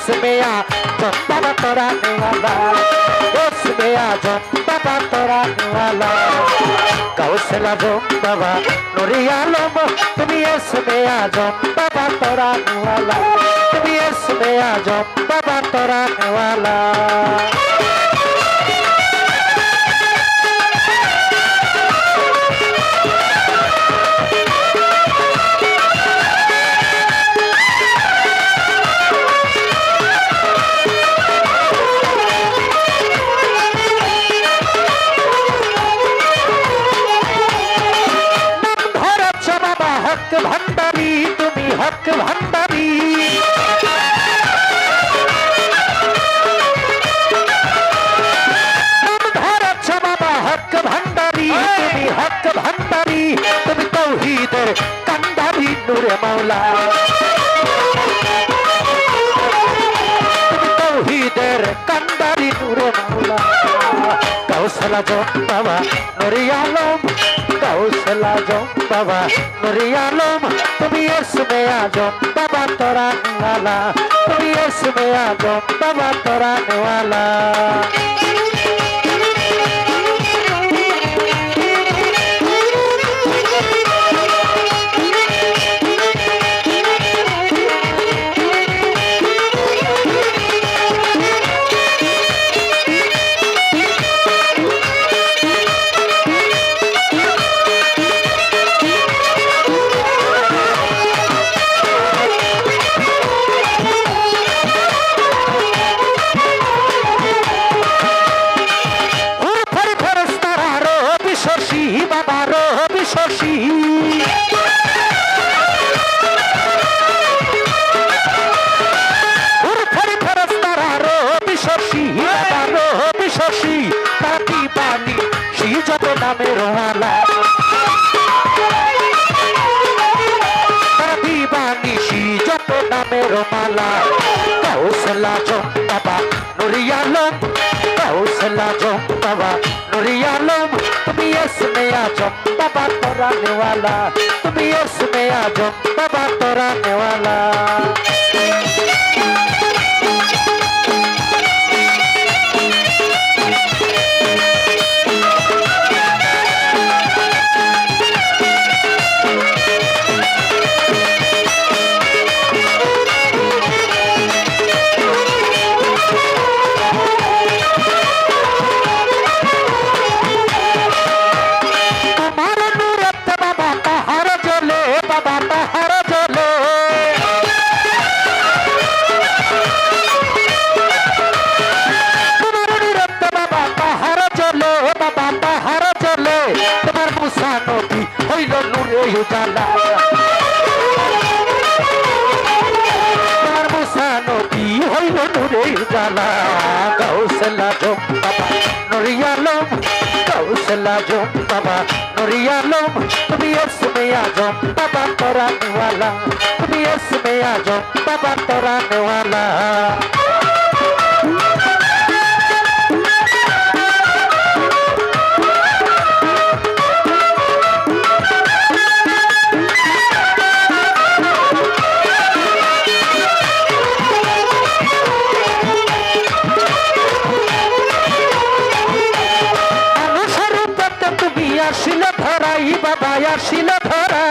इसमें आजम बाबा तोराने वाला, इसमें आजम बाबा तोराने वाला। गौसल आजम बाबा नूरे आलम, तुम्ही इसमें आजम बाबा तोराने वाला, तुम्ही इसमें आजम बाबा तोराने वाला। हक भंडारी तुम्ही हक भंडारी, धारच बाबा हक भंडारी तुम्ही हक भंडारी, तुम्ही तौहीदर कंदारी नूरे मौला, तुम्ही तौहीदर कंदारी नूरे मौला। गौसल आजम बाबा नूरे आलम, गौसल आजम बाबा नूरे आलम, तुम्ही इसमें आजम बाबा तोराने वाला, तुम्ही इसमें आजम बाबा तोराने वाला। नामेर वाला दीवानिशी जप नामेर माला। गौसल आजम बाबा नूरे आलम, गौसल आजम बाबा नूरे आलम, तुम्ही इसमें आजम बाबा तोराने वाला, तुम्ही इसमें आजम बाबा तोराने वाला। उजाला मुसा नदी हईल नूरे उजाला। गौसल आजम बाबा नूरे आलम, गौसल आजम बाबा नूरे आलम, तुम्ही इसमें आजम बाबा तोराने वाला, तुम्ही इसमें आजम बाबा तोराने वाला। আসিল ধরাই বাবা আসিল ধরা,